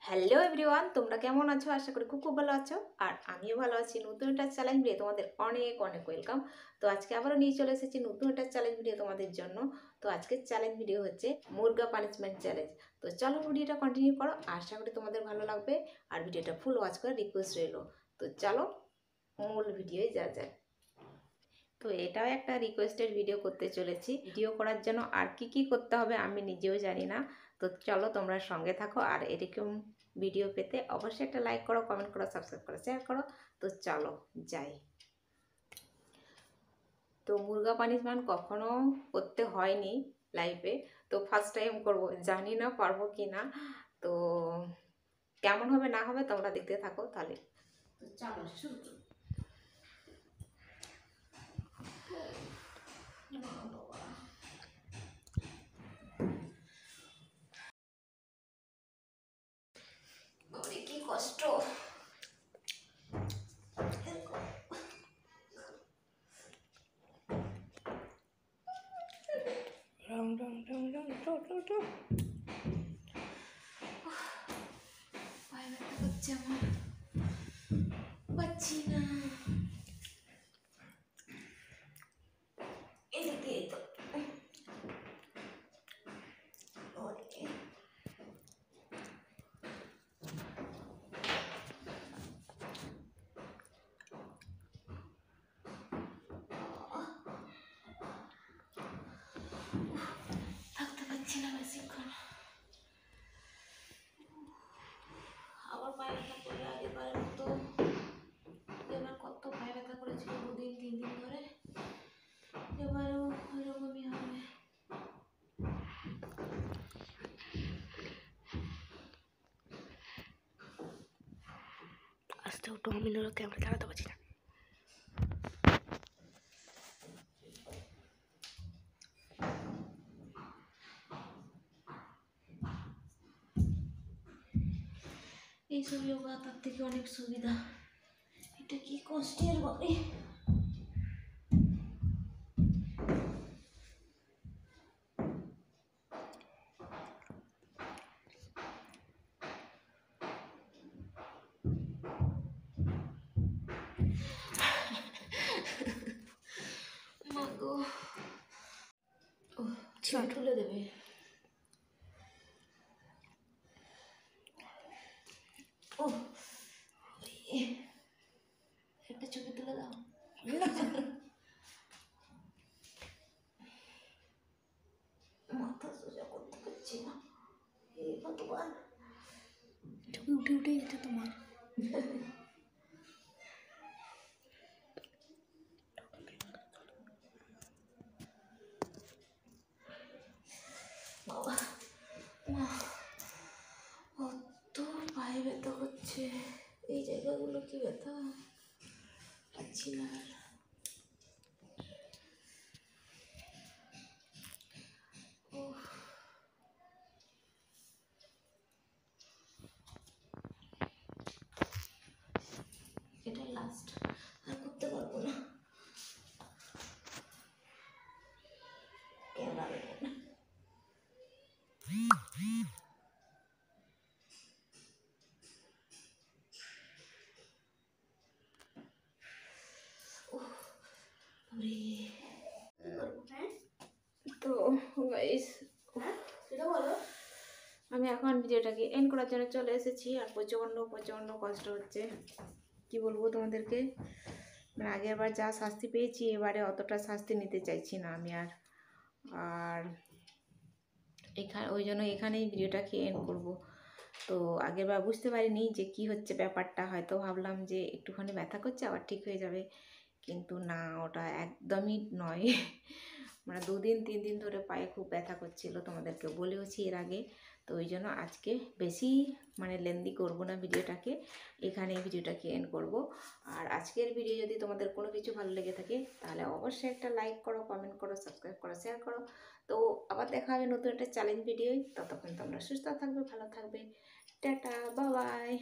Hello everyone, তোমরা কেমন আছো? আশা করি খুব খুব ভালো আছো। আর আমিও ভালো আছি। নতুন একটা চ্যালেঞ্জ ভিডিও তোমাদের অনেক অনেক ওয়েলকাম। তো আজকে আবারও নিয়ে চলে এসেছি নতুন একটা চ্যালেঞ্জ ভিডিও তোমাদের জন্য। তো আজকের চ্যালেঞ্জ ভিডিও হচ্ছে মুরগা পানিশমেন্ট চ্যালেঞ্জ। তো চলো ভিডিওটা কন্টিনিউ করো, আশা করি তোমাদের ভালো লাগবে। আর ভিডিওটা ফুল ওয়াচ করার রিকোয়েস্ট রইলো। তো চলো মূল ভিডিওয় যা যায়। তো এটাও একটা রিকোয়েস্টের ভিডিও করতে চলেছি। ভিডিও করার জন্য আর কি করতে হবে আমি নিজেও জানি না। তো চলো তোমরা সঙ্গে থাকো, আর এরকম ভিডিও পেতে অবশ্যই একটা লাইক করো, কমেন্ট করো, সাবস্ক্রাইব করো, শেয়ার করো। তো চলো যাই। তো মুরগা পানিশমেন্ট কখনো করতে হয়নি লাইফে, তো ফার্স্ট টাইম করব। জানি না পারবো কি না। তো কেমন হবে না হবে তোমরা দেখতে থাকো তাহলে। তো চলো শুরু। কি কষ্ট। পায়ে ব্যথা করছে আমার, পাচ্ছি না। এদিকে তো থাকতে পারছি না বেশিক্ষণ। আবার পায়ে ব্যথা করলে আগেরবারের মতো। এবার কত পায়ে ব্যথা করেছিল 2 দিন 3 দিন ধরে, এবারও ওইরকমই হবে। আস্তে উঠো, আমি নরো ক্যামেরা চালাতে পারছি না। এইসব যোগা তার থেকে অনেক সুবিধা। এটা কি কষ্টের বাড়ি। মাগো, ছিট তুলে দেবে। ও একটা ছবি তুলে দাও। মাথা সোজা করতে পারছি না। হে ভগবান, ছবি উঠে উঠে যাচ্ছে তোমার। বাবা কত পায়ে ব্যথা করছে। এই জায়গাগুলো কি ব্যথা, পাচ্ছি না আর। এটা লাস্ট, আর করতে পারবো না। ক্যামেরা দেবো না। তো গাইস, আমি এখন ভিডিওটাকে এন্ড করার জন্য চলে এসেছি। আর প্রচণ্ড প্রচণ্ড কষ্ট হচ্ছে, কি বলবো তোমাদেরকে। মানে আগের বার যা শাস্তি পেয়েছি, এবারে অতটা শাস্তি নিতে চাইছি না আমি আর। আর ওই জন্য এখানেই ভিডিওটাকে এন্ড করব। তো আগেরবার বুঝতে পারিনি যে কি হচ্ছে ব্যাপারটা, হয়তো ভাবলাম যে একটুখানি ব্যথা করছে আবার ঠিক হয়ে যাবে, কিন্তু না, ওটা একদমই নয়। মানে 2 দিন 3 দিন ধরে পায়ে খুব ব্যথা করছিল, তোমাদেরকে বলেওছি এর আগে। তো ওই জন্য আজকে বেশি মানে লেন্দি করব না ভিডিওটাকে, এখানে ভিডিওটাকে এন্ড করব। আর আজকের ভিডিও যদি তোমাদের কোনো কিছু ভালো লেগে থাকে তাহলে অবশ্যই একটা লাইক করো, কমেন্ট করো, সাবস্ক্রাইব করো, শেয়ার করো। তো আবার দেখা হবে নতুন একটা চ্যালেঞ্জ ভিডিওয়। ততক্ষণ তোমরা সুস্থ থাকবে, ভালো থাকবে। Tata, bye bye.